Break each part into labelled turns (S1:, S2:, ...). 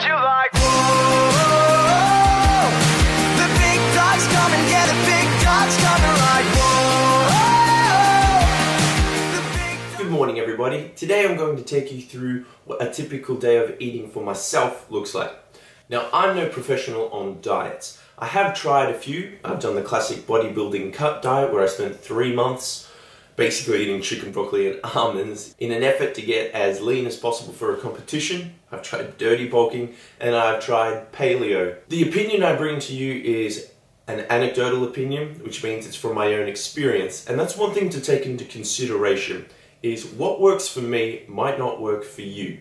S1: you're like, whoa, the big dog's coming, yeah, the big dog's coming, like, whoa.
S2: Good morning, everybody. Today I'm going to take you through what a typical day of eating for myself looks like. Now, I'm no professional on diets. I have tried a few. I've done the classic bodybuilding cut diet where I spent 3 months basically eating chicken, broccoli and almonds in an effort to get as lean as possible for a competition. I've tried dirty bulking and I've tried paleo. The opinion I bring to you is an anecdotal opinion, which means it's from my own experience. And that's one thing to take into consideration, is what works for me might not work for you.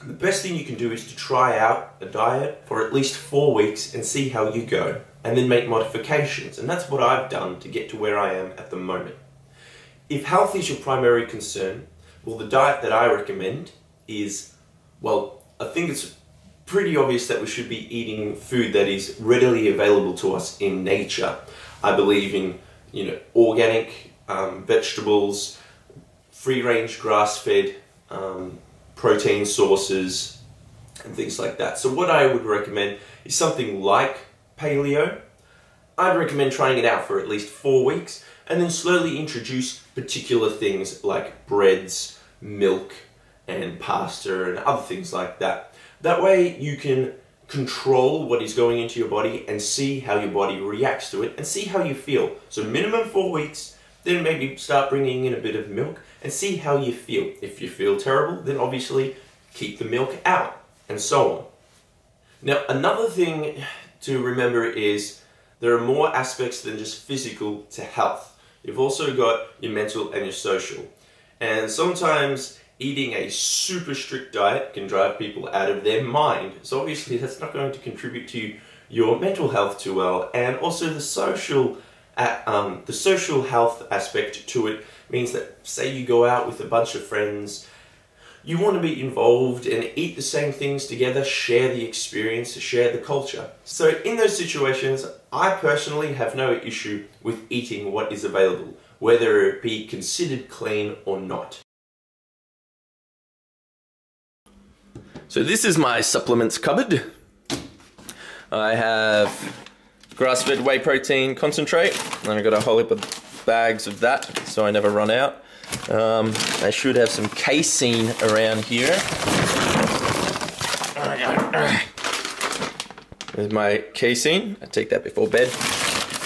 S2: The best thing you can do is to try out a diet for at least 4 weeks and see how you go, and then make modifications. And that's what I've done to get to where I am at the moment. If health is your primary concern, well, the diet that I recommend is, well, I think it's pretty obvious that we should be eating food that is readily available to us in nature. I believe in, organic vegetables, free-range grass-fed protein sources and things like that. So what I would recommend is something like paleo. I'd recommend trying it out for at least 4 weeks and then slowly introduce particular things like breads, milk and pasta and other things like that. That way you can control what is going into your body and see how your body reacts to it and see how you feel. So minimum 4 weeks, then maybe start bringing in a bit of milk and see how you feel. If you feel terrible, then obviously keep the milk out, and so on. Now, another thing to remember is there are more aspects than just physical to health. You've also got your mental and your social. And sometimes eating a super strict diet can drive people out of their mind. So obviously that's not going to contribute to your mental health too well. And also the social health aspect to it means that, say you go out with a bunch of friends, you want to be involved and eat the same things together, share the experience, share the culture. So in those situations, I personally have no issue with eating what is available, whether it be considered clean or not. So this is my supplements cupboard. I have grass-fed whey protein concentrate, and I've got a whole heap of bags of that, so I never run out. I should have some casein around here. There's my casein. I take that before bed.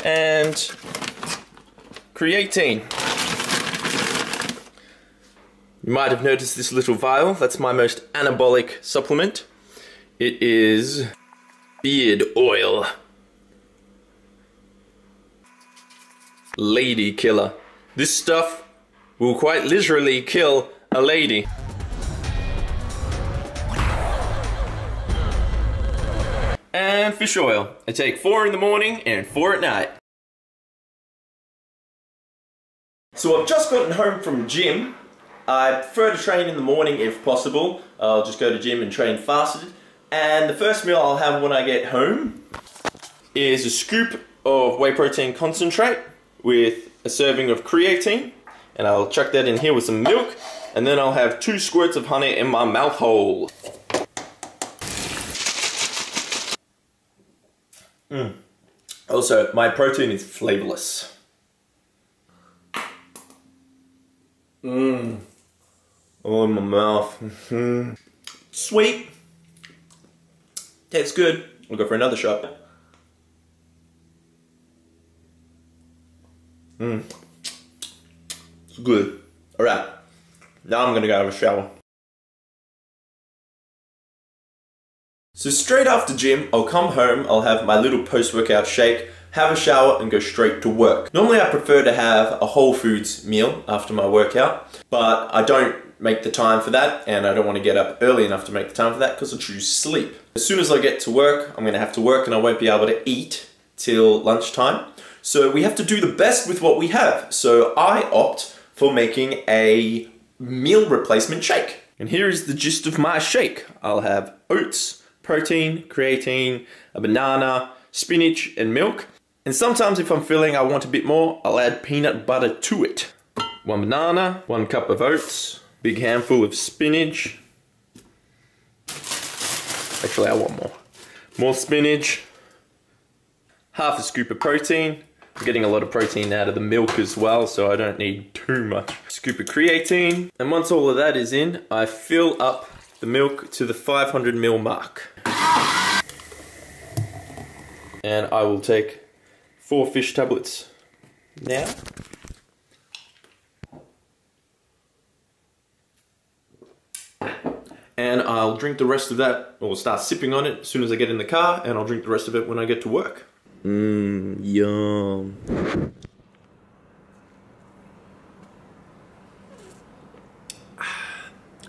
S2: And creatine. You might have noticed this little vial. That's my most anabolic supplement. It is beard oil. Lady killer. This stuff will quite literally kill a lady. And fish oil. I take 4 in the morning and 4 at night. So I've just gotten home from gym. I prefer to train in the morning if possible. I'll just go to gym and train fasted. And the first meal I'll have when I get home is a scoop of whey protein concentrate with a serving of creatine, and I'll chuck that in here with some milk, and then I'll have 2 squirts of honey in my mouth hole. Also, my protein is flavorless. Oh, in my mouth. Sweet. Tastes good. I'll go for another shot. It's good. Alright, now I'm gonna go have a shower. So straight after gym, I'll come home, I'll have my little post-workout shake, have a shower and go straight to work. Normally I prefer to have a whole foods meal after my workout, but I don't make the time for that, and I don't want to get up early enough to make the time for that because I choose sleep. As soon as I get to work, I'm gonna have to work and I won't be able to eat till lunchtime. So we have to do the best with what we have. So I opt for making a meal replacement shake. And here is the gist of my shake. I'll have oats, protein, creatine, a banana, spinach and milk. And sometimes if I'm feeling I want a bit more, I'll add peanut butter to it. 1 banana, 1 cup of oats, big handful of spinach, Actually, I want more. More spinach. Half a scoop of protein. I'm getting a lot of protein out of the milk as well, so I don't need too much. Scoop of creatine. And once all of that is in, I fill up the milk to the 500 ml mark. And I will take 4 fish tablets now. And I'll drink the rest of that, or start sipping on it as soon as I get in the car, and I'll drink the rest of it when I get to work. Yum.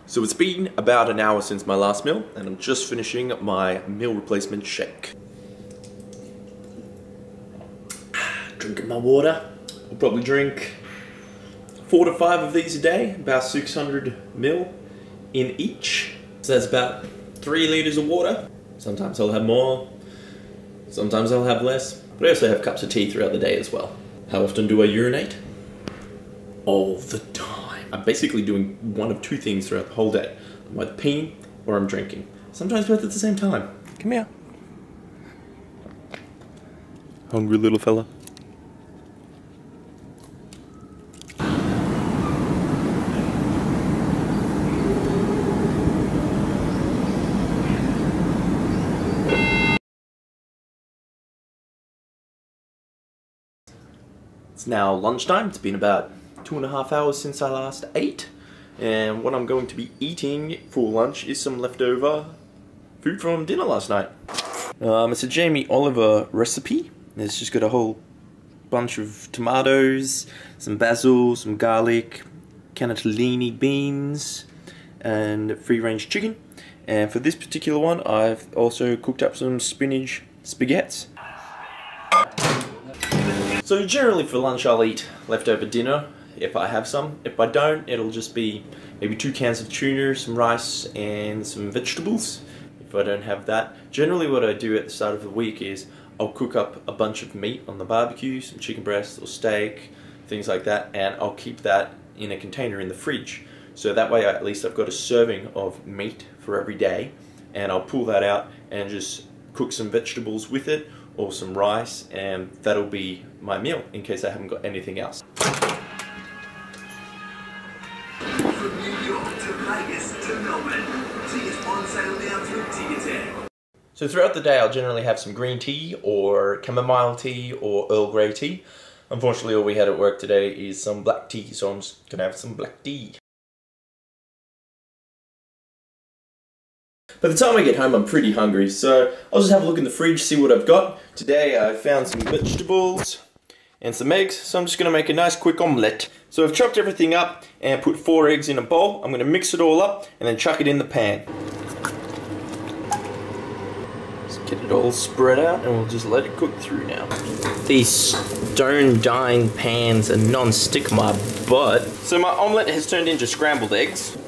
S2: So it's been about an hour since my last meal, and I'm just finishing my meal replacement shake. Drinking my water. I'll probably drink 4 to 5 of these a day, about 600 ml in each. So that's about 3 liters of water. Sometimes I'll have more, sometimes I'll have less, but I also have cups of tea throughout the day as well. How often do I urinate? All the time. I'm basically doing one of 2 things throughout the whole day. I'm either peeing or I'm drinking. Sometimes both at the same time. Come here. Hungry little fella. It's now lunchtime. It's been about 2.5 hours since I last ate, and what I'm going to be eating for lunch is some leftover food from dinner last night. It's a Jamie Oliver recipe. It's just got a whole bunch of tomatoes, some basil, some garlic, cannellini beans, and free-range chicken. And for this particular one, I've also cooked up some spinach spaghettis. So generally for lunch I'll eat leftover dinner if I have some. If I don't, it'll just be maybe 2 cans of tuna, some rice and some vegetables if I don't have that. Generally what I do at the start of the week is I'll cook up a bunch of meat on the barbecue, some chicken breast or steak, things like that, and I'll keep that in a container in the fridge. So that way at least I've got a serving of meat for every day, and I'll pull that out and just cook some vegetables with it or some rice, and that'll be my meal in case I haven't got anything else.
S3: From New York to Vegas to Melbourne, tea is on sale now through Dietary.
S2: So throughout the day I'll generally have some green tea or chamomile tea or Earl Grey tea. Unfortunately all we had at work today is some black tea, so I'm just gonna have some black tea. By the time I get home I'm pretty hungry, so I'll just have a look in the fridge, see what I've got. Today I found some vegetables and some eggs, so I'm just going to make a nice quick omelette. So I've chopped everything up and put 4 eggs in a bowl. I'm going to mix it all up and then chuck it in the pan. Just get it all spread out and we'll just let it cook through now. These stone dine pans are non-stick my butt. So my omelette has turned into scrambled eggs.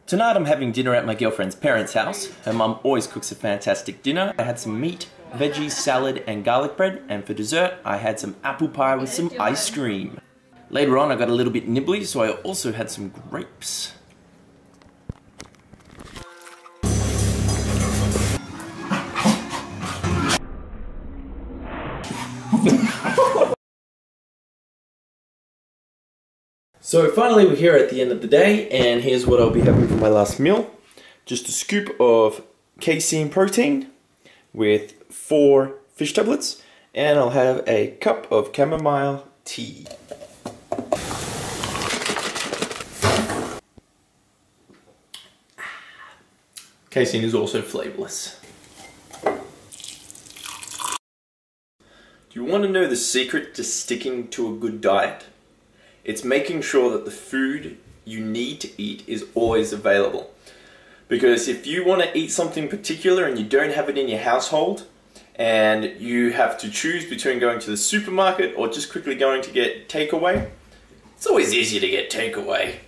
S2: Tonight I'm having dinner at my girlfriend's parents' house. Her mum always cooks a fantastic dinner. I had some meat, veggies, salad and garlic bread, and for dessert I had some apple pie with some ice cream. Later on I got a little bit nibbly, so I also had some grapes. So finally we're here at the end of the day, and here's what I'll be having for my last meal. Just a scoop of casein protein with 4 fish tablets, and I'll have a cup of chamomile tea. Casein is also flavorless. Do you want to know the secret to sticking to a good diet? It's making sure that the food you need to eat is always available. Because if you want to eat something particular and you don't have it in your household, and you have to choose between going to the supermarket or just quickly going to get takeaway, it's always easier to get takeaway.